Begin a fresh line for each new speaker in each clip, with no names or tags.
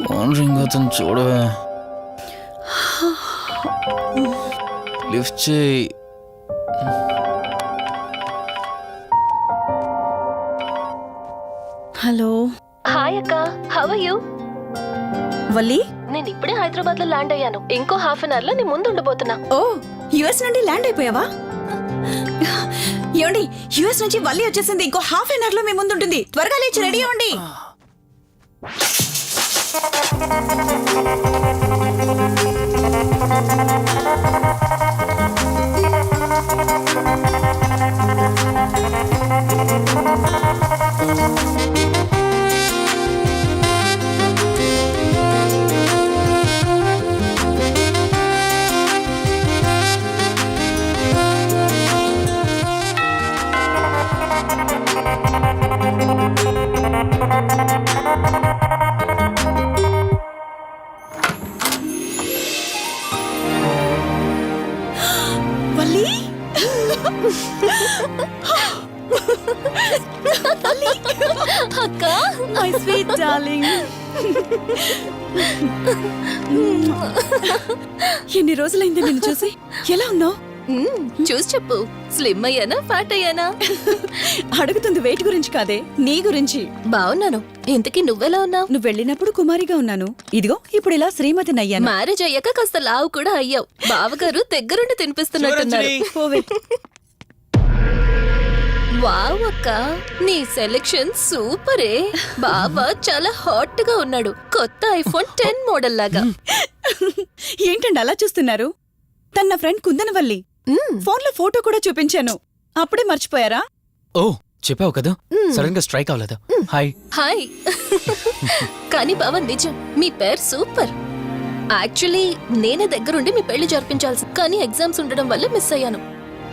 Phone ring అవుతుంది చూడవే. Lift చేయి.
హలో.
హాయ్ అక్క, హౌ ఆర్ యు?
వల్లి,
నేను ఇప్పుడే హైదరాబాద్ లో ల్యాండ్ అయ్యాను. ఇంకో హాఫ్ అన్ అవర్ లో నీ ముందు ఉండబోతున్నా.
ఓ యుఎస్ నుండి ల్యాండ్ అయిపోయావా? ఏమండి, యుఎస్ నుంచి వల్లి వచ్చేసింది. ఇంకో హాఫ్ అన్ అవర్ లో మీ ముందు ఉంటుంది. త్వరగా లేచి రెడీ అవ్వండి. వల్లి,
అక్క,
మై స్వీట్ డార్లింగ్. ఎన్ని రోజులైంది నిన్ను చూసి. ఎలా ఉన్నావు?
చూసి చెప్పు. స్లిమ్ అయ్యానా, ఫ్యాట్ అయ్యానా?
అడుగుతుంది వెయిట్ గురించి కాదే, నీ గురించి.
బాగున్నాను. ఇంతకీ నువ్వెలా ఉన్నావు?
నువ్వు వెళ్ళినప్పుడు కుమారిగా ఉన్నాను. ఇదిగో ఇప్పుడు ఇలా శ్రీమతిని అయ్యాను.
మ్యారేజ్ అయ్యాక కాస్త లావు కూడా అయ్యావు. బావగారు దగ్గరుండి తినిపిస్తున్నట్టున్నారు.
పోవే.
వావ్ అక్క, నీ సెలెక్షన్ సూపరే. బావ చాలా హాట్ గా ఉన్నాడు. కొత్త ఐఫోన్ 10 మోడల్ లాగా.
ఏంటండి అలా చూస్తున్నారు? తన నా ఫ్రెండ్ కుందనవల్లి. ఫోన్ లో ఫోటో కూడా చూపించాను. అప్పుడే మర్చిపోయారా?
ఓ చెప్పావు కదా, సడన్ గా స్ట్రైక్ అవ్వలేదు. హాయ్.
హాయ్. కానీ బావ నిజం, మీ పేరు సూపర్. యాక్చువల్లీ నేనే దగ్గరుండి మీ పెళ్లి జరిపించాల్సి, కానీ ఎగ్జామ్స్ ఉండడం వల్ల మిస్ అయ్యాను.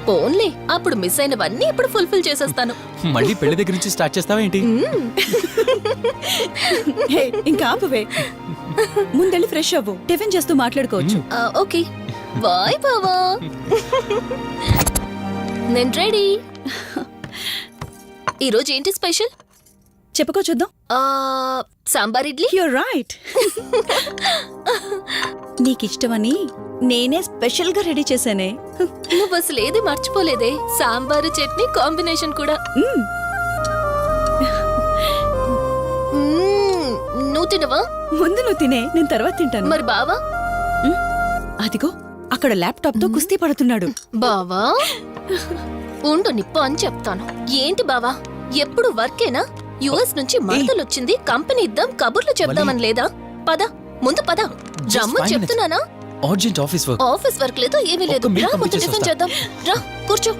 పోన్లే, అప్పుడు మిస్ అయినవన్నీ ఇప్పుడు ఫుల్ఫిల్ చేసేస్తాను.
మళ్ళీ పెళ్లి దగ్గర నుంచి స్టార్ట్ చేస్తావా ఏంటి?
హే, ఇంకా ఆపువే. ముందెళ్ళి ఫ్రెష్ అవ్వు, టిఫిన్ చేస్తూ మాట్లాడుకోవచ్చు.
ఓకే బాయ్ బావా. నేను రెడీ. ఈరోజు ఏంటి స్పెషల్?
చెప్పుకో చూద్దాం.
సాంబార్ ఇడ్లీ.
You're right. నీకిష్టమని నేనే స్పెషల్ గా రెడీ చేశానే.
నువ్వు అసలు ఏది మర్చిపోలేదే. సాంబారు చట్నీ కాంబినేషన్ కూడా. నువ్వు తినవా?
ముందు నువ్వు తినే, నేను తర్వాత తింటాను.
మరి బావా?
అదిగో అక్కడ ల్యాప్టాప్ తో కుస్తీ పడుతున్నాడు.
బావా ఉండు, నిప్పు అని చెప్తాను. ఏంటి బావా, ఎప్పుడు వర్కేనా? యుఎస్ నుంచి మరదలు వచ్చింది, కంపెనీ ఇద్దాం, కబుర్లు చెప్దామని లేదా? పద ముందు పద. రమ్ము చెప్తున్నానా?
Urgent office work.
Office work లేదు, ఏమీ లేదు. రా ముందు టిఫిన్ చేద్దాం. రా కూర్చో.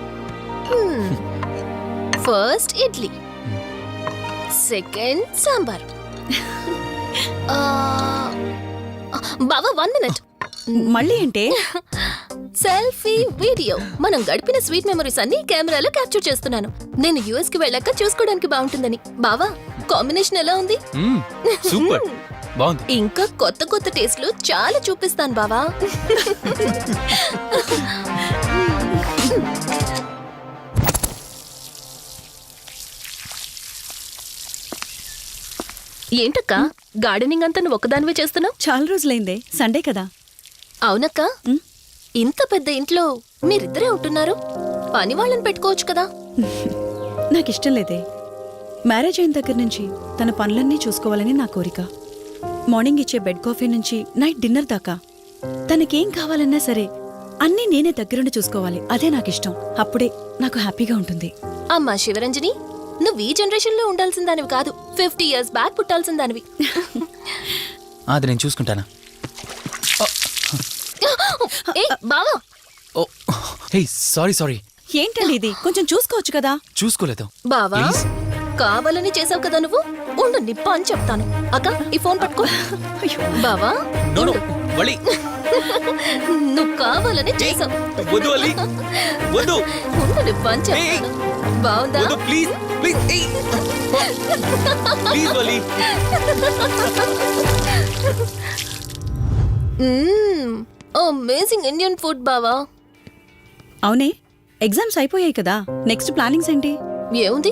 First idli, second sambar. బావా 1 మినిట్.
మళ్ళీ అంటే?
Selfie video. మనం గడిపిన స్వీట్ మెమరీస్ అన్ని కెమెరాలో క్యాప్చర్ చేస్తున్నాను. నేను యుఎస్ కి వెళ్ళాక చూసుకోవడానికి బాగుంటుందని. బావా కాంబినేషన్ ఎలా ఉంది?
సూపర్, బాగుంది.
ఇంకా కొత్త కొత్త టేస్ట్లు చాలా చూపిస్తాను బావా. ఏంటక్క, గార్డెనింగ్ అంతా నువ్వు ఒక్కదానివే చేస్తున్నావు?
చాలా రోజులైందే, సండే కదా.
అవునక్క, ఇంత పెద్ద ఇంట్లో మీరిద్దరే ఉంటున్నారు. పని వాళ్ళని పెట్టుకోవచ్చు కదా.
నాకిష్టం లేదే. మ్యారేజ్ అయిన దగ్గర నుంచి తన పనులన్నీ చూసుకోవాలని నా కోరిక. మార్నింగ్ ఇచ్చే బెడ్ కాఫీ నుంచి నైట్ డిన్నర్ దాకా తనకేం కావాలన్నా సరే అన్నీ నేనే దగ్గరుండి చూసుకోవాలి. అదే నాకిష్టం. అప్పుడే నాకు హ్యాపీగా ఉంటుంది.
అమ్మా శివరంజని, నువ్వు ఈ జనరేషన్ లో ఉండాల్సిన దానివి కాదు, 50 years బ్యాక్ పుట్టాల్సిన దానివి.
అది నేను చూసుకుంటానా?
బావా.
ఓ హే, సారీ.
ఏంటండి ఇది? కొంచెం చూసుకోవచ్చు కదా.
చూసుకోలేదు.
బావా కావాలని చేసావు కదా నువ్వు. ఉండు నిప్ప అని చెప్తాను. అక్క ఈ ఫోన్ పట్టుకో. బావా నువ్వు కావాలని చేసావు. ఉండు నిప్ప అని చెప్తాను. బావుందా? అమేజింగ్ ఇండియన్ ఫుడ్ బావా.
అవునే, ఎగ్జామ్స్ అయిపోయాయి కదా. నెక్స్ట్ ప్లానింగ్స్ ఏంటి?
ఏముంది,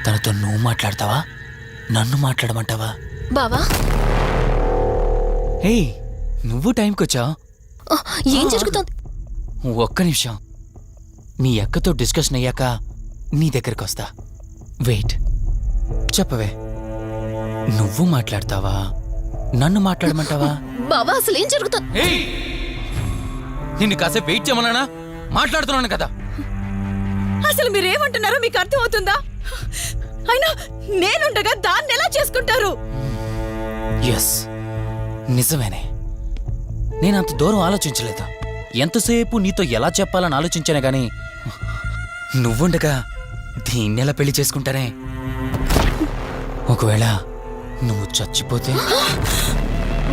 తనతో నువ్వు మాట్లాడతావా నన్ను మాట్లాడమంటావా?
బావా
హే, నువ్వు టైంకొచ్చావు.
ఆ, ఏం జరుగుతోంది?
ఒక్క నిమిషం. మీ అక్కతో డిస్కషన్ అయ్యాక నీ దగ్గరికి వస్తా. వెయిట్, చెప్పవే, నువ్వు మాట్లాడతావా నన్ను మాట్లాడమంటావా?
బావా అసలు ఏం జరుగుతోంది?
ఏయ్! నిన్ను కాసేపు వెయిట్ చేయమన్నానా? మాట్లాడుతున్నాను కదా.
అసలు మీరేమంటున్నారో మీకు అర్థమవుతుందా? అయినా నేనుండగా దాన్ని ఎలా చేసుకుంటారు?
ఎస్, నిజమేనే. నేనంత దూరం ఆలోచించలేదు. ఎంతసేపు నీతో ఎలా చెప్పాలని ఆలోచించానే గాని నువ్వుండగా దీన్నెలా పెళ్లి చేసుకుంటానే? ఒకవేళ నువ్వు చచ్చిపోతే?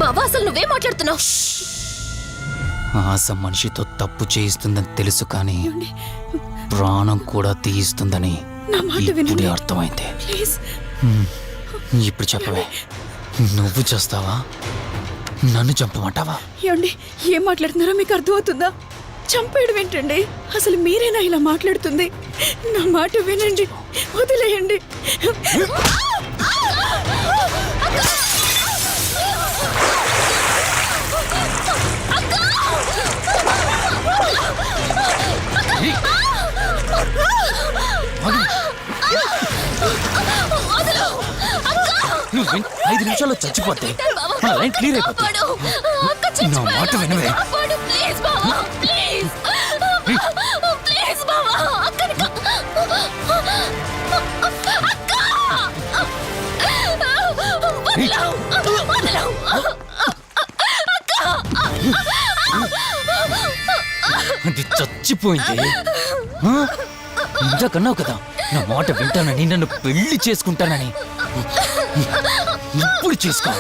బావా అసలు నువ్వేం మాట్లాడుతున్నావు?
ఆశ మనిషితో తప్పు చేయిస్తుందని తెలుసు కానీ ప్రాణం కూడా తీయిస్తుందని
నా మాట
ఇప్పుడే
వినండి.
అర్థమైంది.
ప్లీజ్.
ఇప్పుడు చెప్పవే, నువ్వు చేస్తావా నన్ను చంపమంటావా?
ఏమండి, ఏం మాట్లాడుతున్నారో మీకు అర్థమవుతుందా? చంపేయడం ఏంటండి? అసలు మీరేనా ఇలా మాట్లాడుతుంది? నా మాట వినండి, వదిలేయండి.
నువ్వు 5 నిమిషాల్లో చచ్చిపోతే మన లైన్ క్లియర్ అయిపోతుంది. నా మాట వినవే.
ప్లీజ్ బావా, ప్లీజ్ ప్లీజ్ బావా, అక్కని
అది చచ్చిపోయింది. ఇందాకన్నావు కదా నా మాట వింటానని, నన్ను పెళ్లి చేసుకుంటానని. ఇప్పుడు చేసుకో.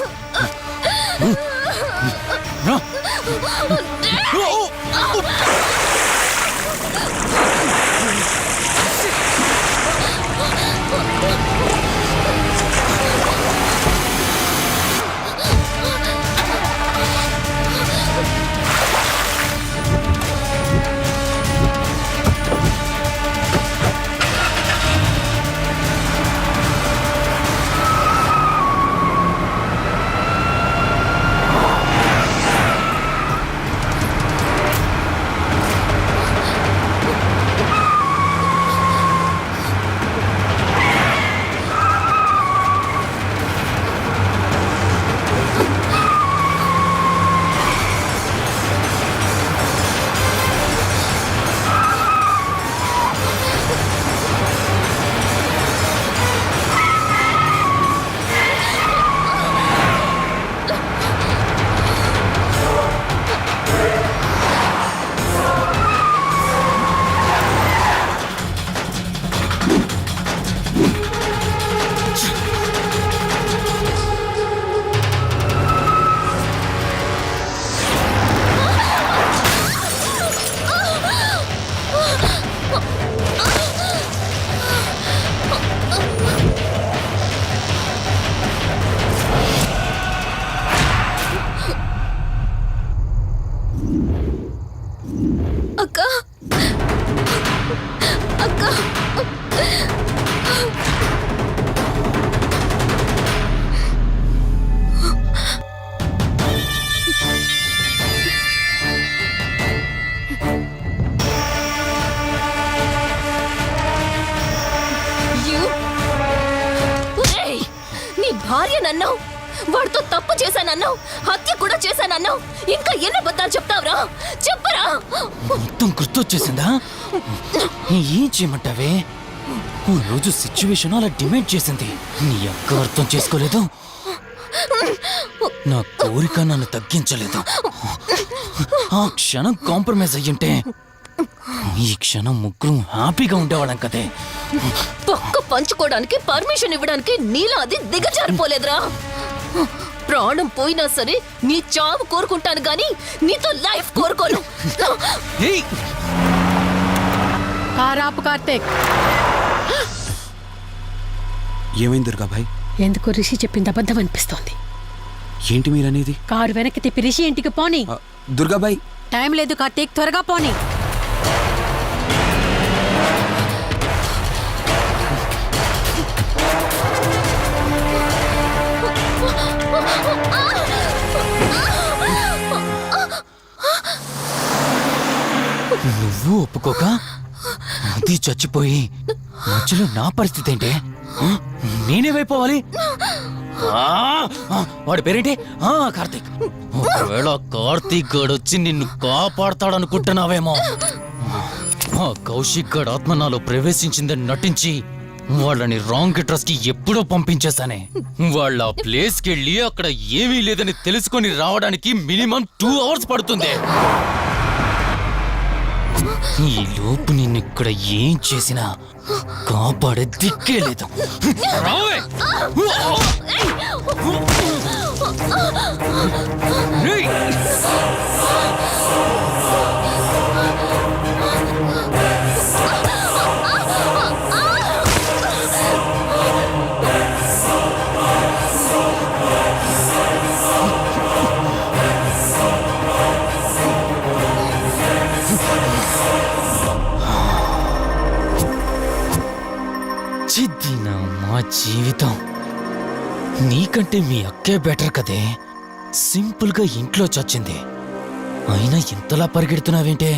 అక్క అక్క నీ భార్య నన్నావు, వాడితో తప్పు చేశానన్నావు, హత్య కూడా చేశానన్నావు. ఇంకా ఎన్ని అబద్ధాలు చెప్తావురా? చెప్పరా?
మొత్తం గుర్తొచ్చేసిందా? ఏం చేయమంటావే? ఓ రోజు సిచ్యువేషన్ అలా డిమాండ్ చేసింది. నీ అక్క అర్థం చేసుకోలేదు. నా కోరిక నన్ను తగ్గించలేదు. ఆ క్షణం కాంప్రమైజ్ అయ్యుంటే ఈ క్షణం ముగ్గురు హ్యాపీగా ఉండేవాళ్ళం కదే.
పక్క పంచుకోవడానికి పర్మిషన్ ఇవ్వడానికి నీలా అది దిగజారిపోలేదురా. ప్రాణం పోయినా సరే నీ చావు కోరుకుంటాను గాని నీతో లైఫ్ కోరుకోను.
ఏయ్!
కారాపు కార్తీక్,
ఏమైంది దుర్గాభాయ్?
ఎందుకో రిషి చెప్పింది అబద్ధం అనిపిస్తోంది.
ఏంటి మీరనేది?
కారు వెనక్కి తిప్పి రిషి ఇంటికి పోని.
దుర్గాభాయ్,
టైం లేదు కార్తీక్, త్వరగా పోని.
నువ్వు ఒప్పుకోక అది చచ్చిపోయి మధ్యలో నా పరిస్థితి ఏంటే? నేనేమైపోవాలి? వాడి పేరేంటి? కార్తీక్. ఒకవేళ కార్తీక్ గడు వచ్చి నిన్ను కాపాడతాడనుకుంటున్నావేమో. కౌశిక్ గడ్ ఆత్మ నాలో ప్రవేశించిందని నటించి వాళ్ళని రాంగ్ అడ్రస్ కి ఎప్పుడో పంపించేశానే. వాళ్ళ ప్లేస్ కి వెళ్ళి అక్కడ ఏమీ లేదని తెలుసుకొని రావడానికి మినిమం 2 hours పడుతుంది. ఈ లోపు నిన్నిక్కడ ఏం చేసినా కాపాడే దిక్కే లేదు. రావే! రేయ్! చిద్దినా మా జీవితం. నీకంటే మీ అక్కే బెటర్ కదే. సింపుల్ గా ఇంట్లో చచ్చింది. అయినా ఇంతలా పరిగెడుతున్నావేంటే?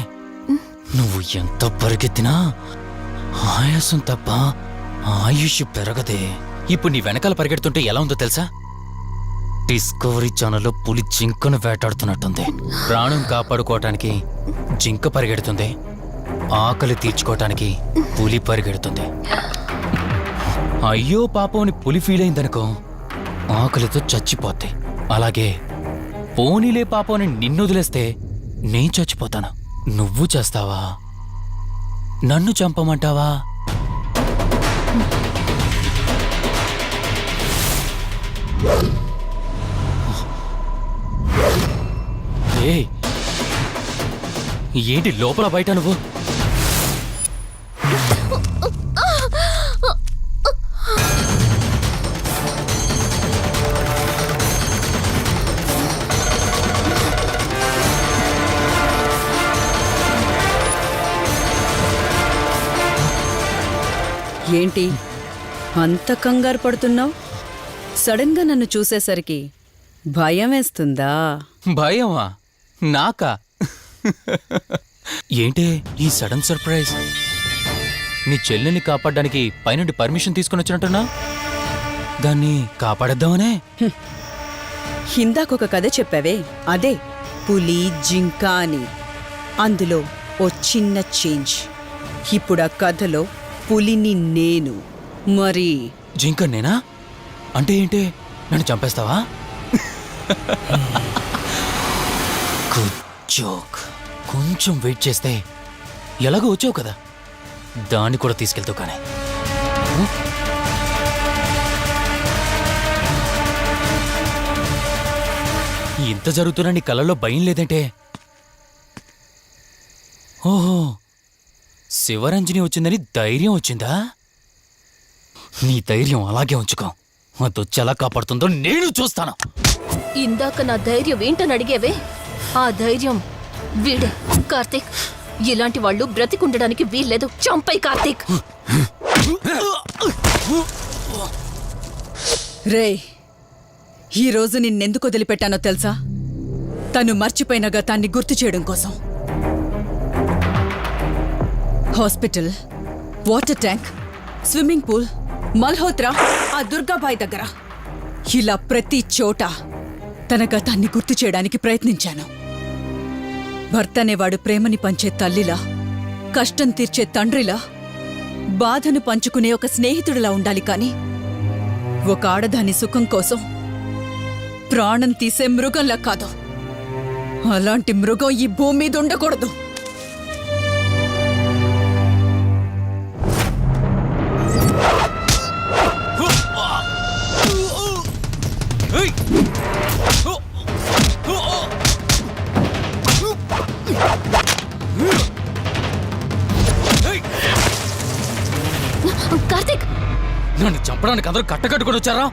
నువ్వు ఎంత పరిగెత్తినా ఆయాసం తప్ప ఆయుష్ పెరగదే. ఇప్పుడు నీ వెనకాల పరిగెడుతుంటే ఎలా ఉందో తెలుసా? డిస్కవరీ ఛానల్లో పులి జింకను వేటాడుతున్నట్టుంది. ప్రాణం కాపాడుకోవటానికి జింక పరిగెడుతుంది, ఆకలి తీర్చుకోవటానికి పులి పరిగెడుతుంది. అయ్యో పాపం అని పులి ఫీల్ అయిందనుకో, ఆకలితో చచ్చిపోద్ది. అలాగే పోనీలే పాపం అని నిన్ను వదిలేస్తే నేను చచ్చిపోతాను. నువ్వు చేస్తావా? నన్ను చంపమంటావా? ఏయ్, ఏంటి లోపల బయట నువ్వు?
ఏంటి అంత కంగారు పడుతున్నావు? సడన్ గా నన్ను చూసేసరికి భయం వేస్తుందా?
భయమా? నాకా? ఏంటే ఈ సడన్ సర్ప్రైజ్? నీ చెల్లెల్ని కాపాడడానికి పైనుండి పర్మిషన్ తీసుకుని వచ్చినట్టున్నా? దాన్ని కాపాడేద్దామనే?
ఇందాకొక కథ చెప్పావే, అదే పులి జింక అని. అందులో ఓ చిన్న చేంజ్. ఇప్పుడు ఆ కథలో పులిని నేను. మరి
జింక నేనా? అంటే ఏంటి? నన్ను చంపేస్తావా? Good joke. కొంచెం వెయిట్ చేస్తే ఎలాగో వచ్చావు కదా, దాన్ని కూడా తీసుకెళ్తావు. కానీ ఇంత జరుగుతున్నా నీ కళ్ళల్లో భయం లేదంటే? ఓహో, శివరంజని వచ్చిందని ధైర్యం వచ్చిందా? నీ ధైర్యం అలాగే ఉంచుకో. అదొచ్చి ఎలా కాపాడుతుందో నేను చూస్తాను.
ఇందాక నా ధైర్యం ఏంటని అడిగేవే, ఆ ధైర్యం వీడే. కార్తీక్, ఇలాంటి వాళ్ళు బ్రతికుండడానికి వీల్లేదు. చంపై కార్తీక్.
రే, ఈరోజు నిన్నెందుకు వదిలిపెట్టానో తెలుసా? తను మర్చిపోయిన గతాన్ని గుర్తు చేయడం కోసం. Hospital, water tank, swimming pool, Malhotra, ఆ దుర్గాబాయ్ దగ్గర, ఇలా ప్రతి చోట తన గతాన్ని గుర్తు చేయడానికి ప్రయత్నించాను. భర్త అనేవాడు ప్రేమని పంచే తల్లిలా, కష్టం తీర్చే తండ్రిలా, బాధను పంచుకునే ఒక స్నేహితుడిలా ఉండాలి. కాని ఒక ఆడదాని సుఖం కోసం ప్రాణం తీసే మృగంలా కాదు. అలాంటి మృగం ఈ భూమి మీద ఉండకూడదు.
కార్తీక్,
నన్ను చంపడానికి అందరూ కట్టకట్టుకొని వచ్చారా?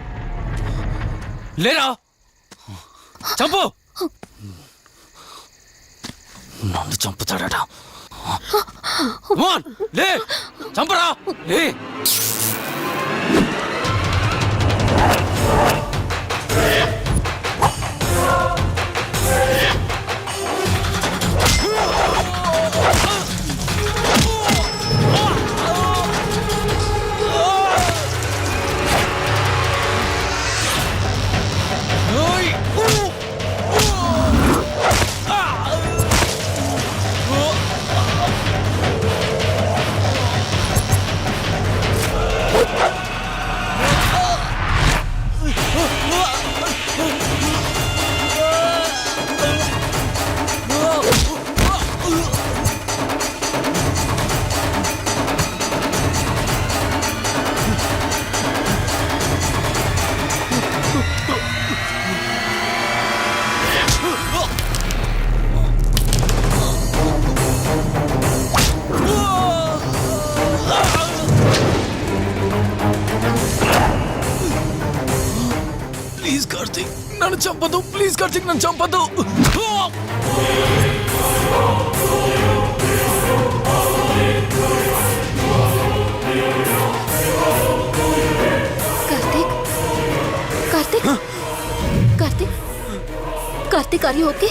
లేరా? చంపు! నన్ను చంపుతాడట. లే, చంపరా! లే! కార్తీక్ నన్ను చంపదు, ప్లీజ్ కార్తీక్ నన్ను చంపదు.
Karthik Karthik Karthik Karthik are you okay?